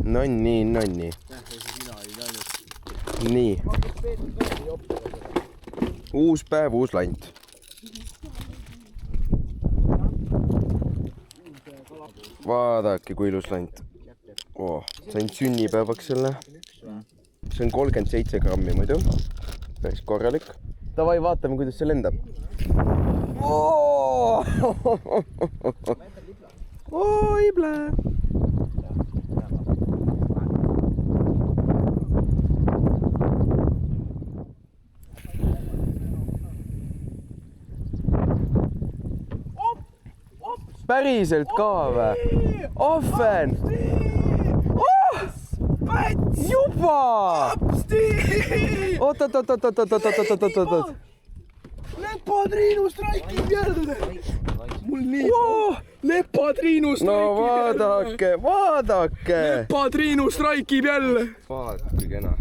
Nonni. Nii. Uus päev, uus lant. Vaadake, kui ilus lant. Sain sünnipäevaks selle. See on 37 grammi muidu. Päris korralik. Tavai, vaatame, kuidas see lendab. Oi, blää. Päriselt ka või? Ahven! Juba! Oot. Lepatriinu straikib jälle! Mul nii... Lepatriinu straikib jälle! No vaadake! Lepatriinu straikib jälle! Vaadake kena.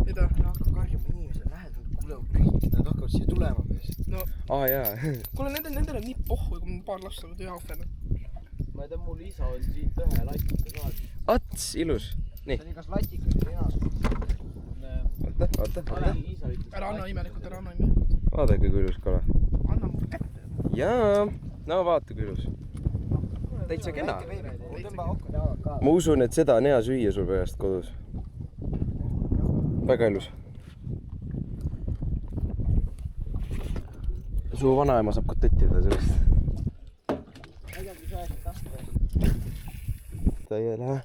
Mida? Hakkab karjuma inimesed lähedalt, kuulevad kõik, nad hakkavad siia tulema mees. No. Jaa. Kuule, nendel on nii pohhu, kui mul paar last saavad ühe ahvena. Ma ei tea, mul isa on siit ühe latika saanud. Ats, ilus. Nii. See oli kas latika või renas. Oota. Ära anna imelikult, ära anna imelikult. Vaadake, kui ilus kala. Anna mul kätte. Jaa. No vaata, kui ilus. Täitsa kena. Ma usun, et seda on hea süüa sul pärast kodus. Väga ilus. Su vanaema saab kotettida sellest. Ta ei lähe.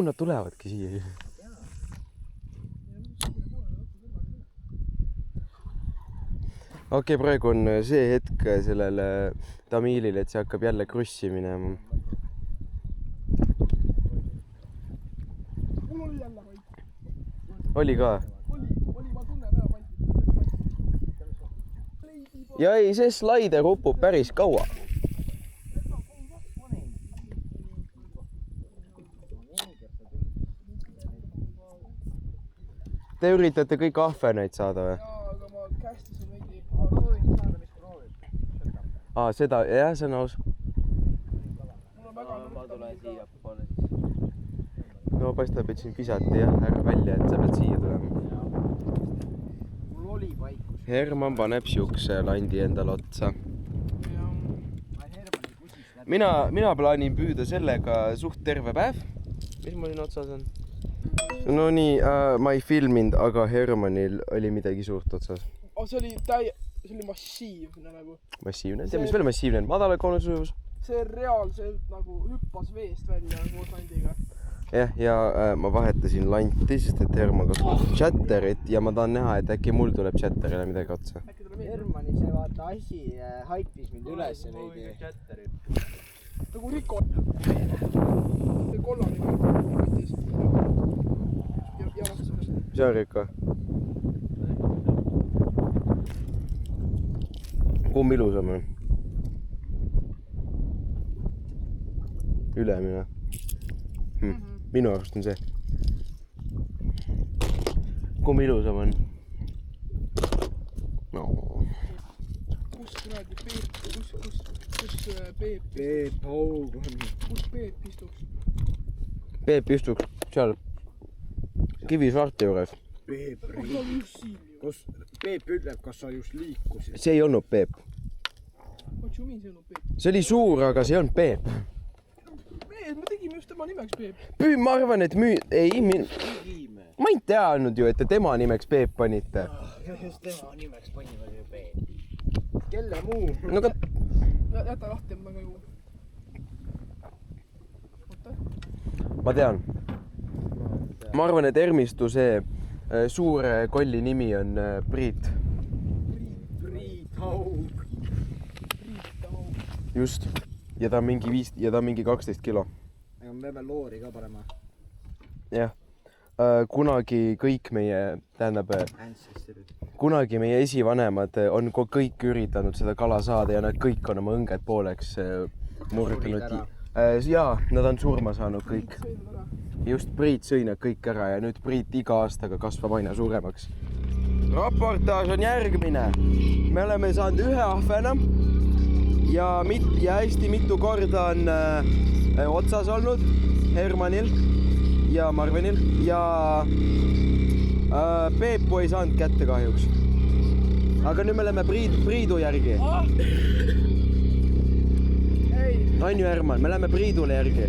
Nad tulevadki siia. Okei, praegu on see hetk sellele tamiilile, et see hakkab jälle krussi minema. Mul oli jälle vaid. Oli ka? Oli, ma tunnen ära vaid. Ja ei, see slaider upub päris kaua. Te üritate kõik ahvenaid saada või? Jaa, aga ma kästisin veidi. Seda, jah, see on aus. Ma tulen siia. No paistab, et siin visati jah, ära välja, et sa pead siia tulema. Mul oli paikus. Herman paneb siukse landi endale otsa. Mina plaanin püüda sellega suht terve päev. Mis mul siin otsas on? No nii, ma ei filminud, aga Hermanil oli midagi suurt otsas. See oli massiivne nagu. Massiivne? Tead, mis veel massiivne on? Madala koonusujuvus. See reaalselt nagu hüppas veest välja koos landiga. Jah, ja ma vahetasin lanti, sest et Herman kasutab chatterit ja ma tahan näha, et äkki mul tuleb chatterile midagi otsa. Hermani see vaata asi haipis mind üles veidi. Nagu Riko. See kollane võttis. Ja vastas sellest. Mis on Riko? Kumb ilusam on? Ülemine. Minu arust on see. Kumb ilusam on? No. Kus kuradi Peep, kus Peep? Peep Haug on. Kus Peep istuks? Peep istuks seal Kivisaarte juures. Peep ütleb, kas sa just liikusid. See ei olnud Peep. What you mean see on Peep? See oli suur, aga see on Peep. Me tegime just tema nimeks Peep. Ma arvan, et ma ei teadnud ju, et te tema nimeks Peep panite. Just tema nimeks panime ju Peep. Kelle muu? No ka... Jäta lahti, ma ka ju. Oota. Ma tean. Ma arvan, et Ermistu see suure kolli nimi on Priit. Priit Haug. Just. Ja ta on mingi 12 kilo. Aga me peame loori ka panema. Jah. Kunagi kõik kunagi meie esivanemad on kõik üritanud seda kala saada ja nad kõik on oma õnged pooleks murdunud. Jaa, nad on surma saanud kõik. Just Priit sõi nad kõik ära ja nüüd Priit iga aastaga kasvab aina suuremaks. Raportaaž on järgmine. Me oleme saanud ühe ahvena ja hästi mitu korda on otsas olnud. Hermanil ja Marvinil ja Peepu ei saanud kätte kahjuks. Aga nüüd me läheme Priidu järgi. On ju Herman, me läheme Priidule järgi.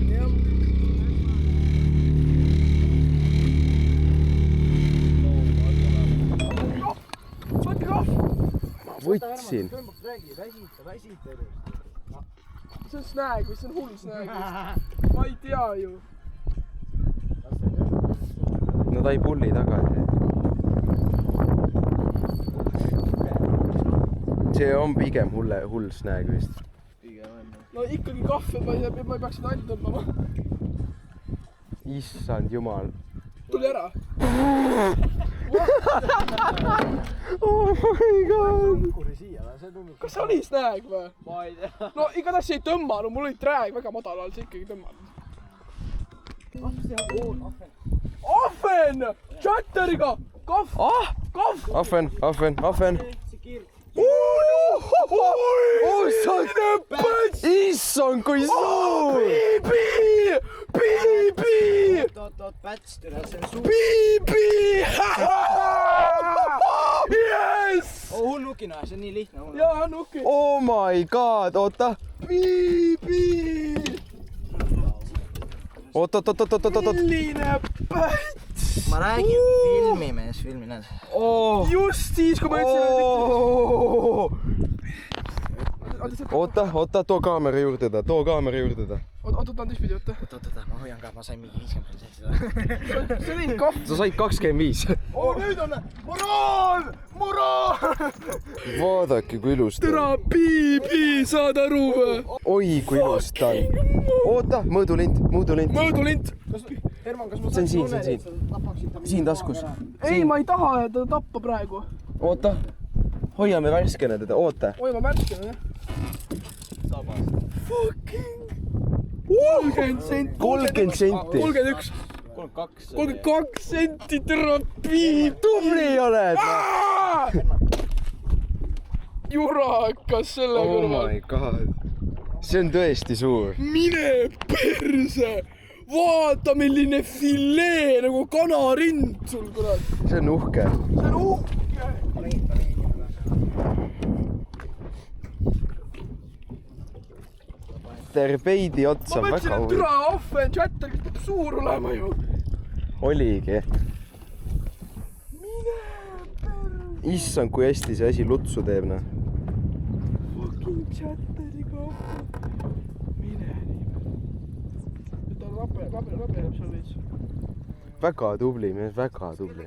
Võtsin. See on snääg või see on hull snääg? Ma ei tea ju. No ta ei pulli tagasi. See on pigem hull snääg vist. No ikkagi kahv, et ma ei peaks seda ainult tõmbama. Issand jumal. Tuli ära. Oh my god. Kas oli snääg või? Ma ei tea. No igatahes see ei tõmmanud, mul oli trääg väga madalal, see ikkagi tõmmanud. Ahven! Chatteriga! Kahv! Kahv! Ahven. Issand, kui suur! Piibi! Oot, päts tule, see on suur. Piibi! Yes! Hull nukina, see on nii lihtne. Jaa, nuki. Oh my god, oota. Piibi! Oot. Milline päts! Ma räägin filmimees, filmi näed. Just siis, kui ma ütlesin, Oota, too kaamera juurde ta. Oota, ta on teistpidi, oota. Oot, ma hoian ka, ma sain mingi 50%. See oli kahv. Sa said 25. Nüüd on muraan! Vaadake, kui ilus ta on. Tere, Piibi, saad aru või? Oi, kui ilus ta on. Oota, mõõdulint. Mõõdulint. Herman, kas ma See on siin. Siin taskus. Ei, ma ei taha teda tappa praegu. Oota, hoiame värskena teda, oota. Oi, ma märkin, jah. Fucking 30 senti. 30 senti. 31. 32 senti, tere, Piip. Tubli oled. Jura hakkas selle Oh kõrval. my god. See on tõesti suur. Mine perse. Vaata, milline filee nagu kanarind sul, kurat. See on uhke. See on uhke. Terbeidi otsa Ma mõtlesin, väga et türa ahven chatter, kes peab suur olema ju. oligi. Mine perse. Issand, kui hästi see asi lutsu teeb, noh. Fucking chatteriga ahven. Mine nii. Ta rabeleb seal veits. Väga tubli mees, väga tubli.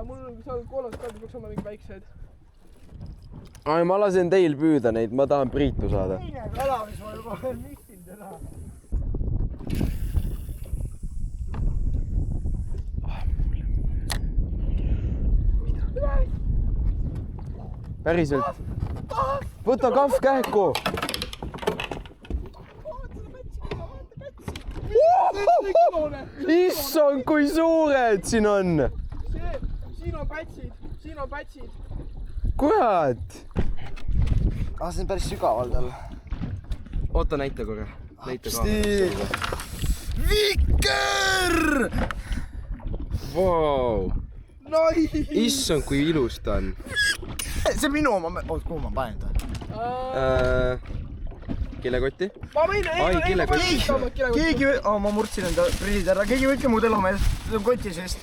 Mul on seal koolas ka, peaks olema mingi väikseid. Ai, ma lasen teil püüda neid, ma tahan Priitu saada. Teine kala, mis ma juba olen missin täna. Päriselt. Võta kahv kähku. Issand, kui suured siin on. Siin on pätsid. Kurat. See on päris sügaval tal. Oota, näita korra. Viker! Vau. Issand, kui ilus ta on. See on minu oma. Oot, kuhu ma panen ta? Kilekotti? Ma võin, Keegi, ma murtsin enda prillid ära. Keegi võtke mu telomees. See on koti seest.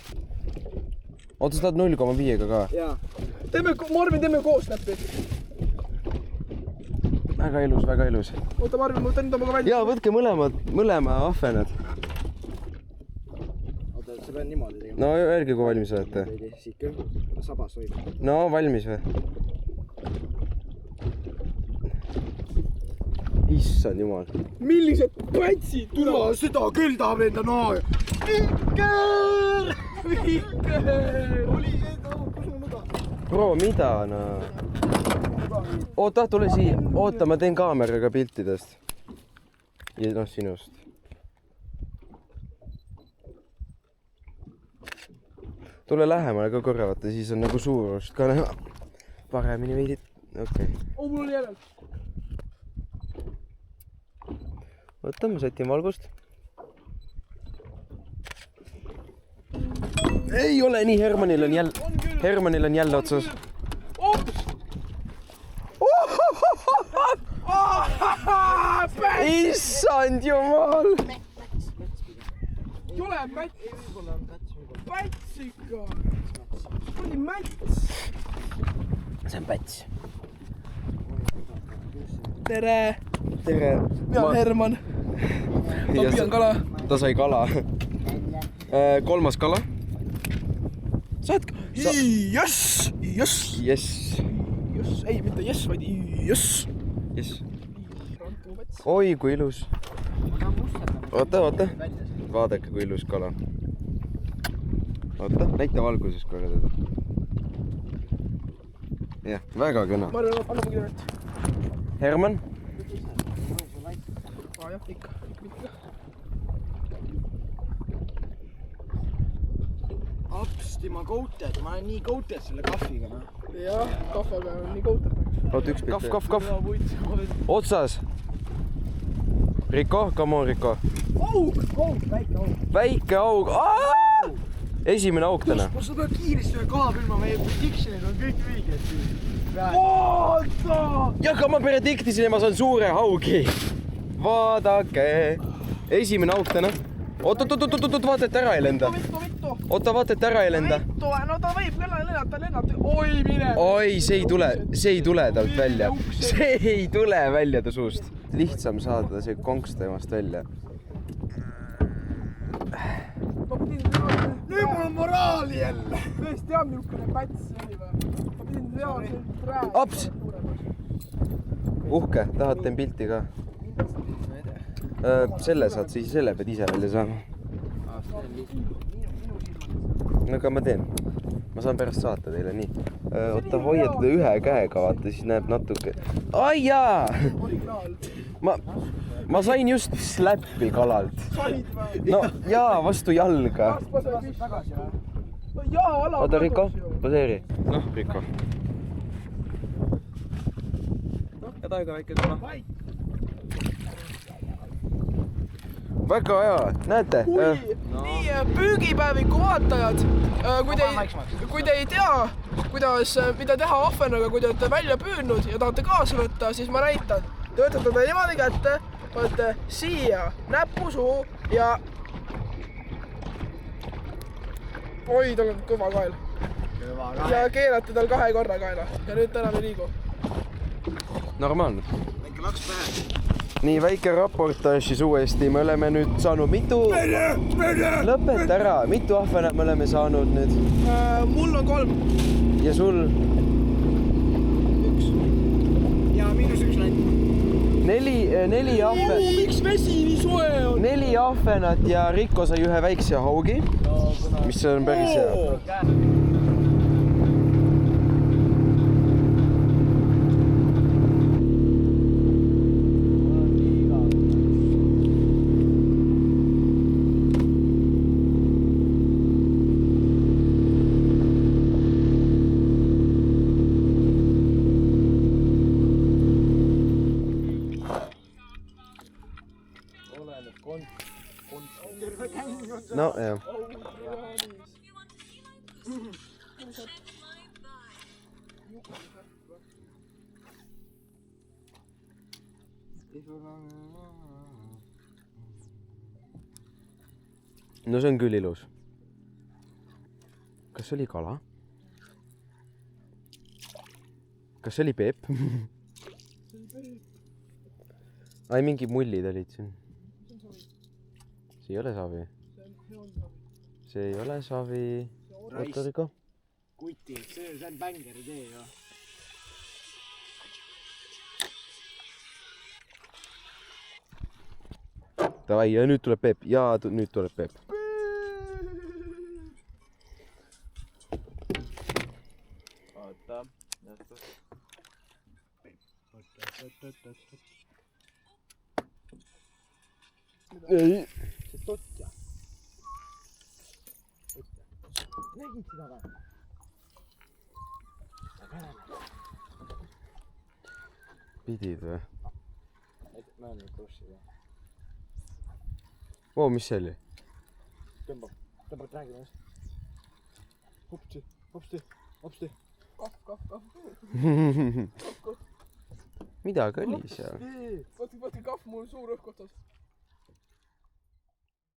Oota, sa tahad 0,5-ga ka? Jaa. Marvin, teeme koos näppi. Väga ilus. Oota, Marvin, ma võtan temaga välja. Jaa, võtke mõlema ahvenad. Oota, sa pead niimoodi tegema. No öelge, kui valmis olete. Siit küll. Sabas hoida. No, valmis või? Issand jumal. Millised pätsid? Tule, seda küll tahab enda noa. Viker! Oli see, kus mu nuga? Bro, mida no? Oota, tule siia. Oota, ma teen kaameraga piltidest. Ja noh, sinust. Tule lähemale ka korra, vaata, siis on nagu suurust ka näha. Paremini veidi. Okei. Mul oli järel. oota, ma sätin valgust. Ei ole nii, Hermanil on jälle otsas. Issand jumal! Jule mäts! Päts ikka! Oli mäts! See on päts. Tere! Tere! Mina olen Herman. Ma püüan kala. Ta sai kala. 3. kala. Saad... Jess! Jess! Jess. Jess! Ei, mitte jess, vaid jess! Jess. Oi, kui ilus. Oota. Vaadake, kui ilus kala. Oota, näita valguses korra teda. Jah, väga kõna. Marju, anna mu kirjalt. Herman? Jah, ikka. Apsti, ma kouted. Ma olen nii kouted selle kahviga. Jah, kahvaga on nii koutetakse. Oota, üks pilt. Kahv. Otsas. Riko, come on, Riko. Väike auk. Väike aug. Esimene auk täna. Ma seda peab kiiresti ühe koha filma, meie predictionid on kõik õiged. Oota! Ja aga ma prediktisin ja ma saan suure haugi. Vaadake. Esimene auk täna. Oot, vaata, et ära ei lenda. Vittu! Oota, vaata, et ära ei lenda. Vittu, no ta võib lennata. Oi, mine! Oi, see ei tule talt välja. See ei tule välja ta suust. Lihtsam saada see konks temast välja. Nüüd mul on moraali jälle. Tõesti teab, niisugune päts oli või? Ma pidin reaalselt rääkima. Aps! Uhke, tahad teen pilti ka? Selle saad, siis selle pead ise välja saama. No aga ma teen. Ma saan pärast saata teile nii. Oota, hoia teda ühe käega, vaata, siis näeb natuke. Ai jaa! Ma sain just släppi kalalt. Said või? No jaa, vastu jalga. Oota, Riko, poseeri. Noh, Riko. Ja taiga väike kala. Väga hea, näete? Nii, püügipäeviku vaatajad, kui te ei tea, mida teha ahvenaga, kui te olete välja püüdnud ja tahate kaasa võtta, siis ma näitan. Te võtate ta niimoodi kätte, võtate siia näpusuu ja... Oi, tal on kõva kael. Ja keerate tal 2 korra kaela ja nüüd ta enam ei liigu. Normaalne. Väike laks pähe. Nii, väike raportaaž siis uuesti. Me oleme nüüd saanud mitu... Lõpeta ära. Mitu ahvenat me oleme saanud nüüd? Mul on 3. Ja sul? 1. Ja -1 läinud. 4 ahvenat. Miks vesi nii soe on? 4 ahvenat ja Rikko sai ühe väikse haugi, mis on päris hea. No jah. No see on küll ilus. Kas see oli kala? Kas see oli Peep? Ai, mingi mullid olid siin. See ei ole savi. See ei ole savi. Oota, Riko. Kuti, see on bängeri tee ju. Davai, ja nüüd tuleb Peep. Jaa, nüüd tuleb Peep. Oota. Ei. See totja. Nägid seda või? Pidid või? Ma olen nüüd kurssi või? Oo, mis see oli? Tõmbab, räägime just. Hopsti, hopsti, hopsti. Midagi oli seal. Võtke kahv, mul on suur õhk otsas.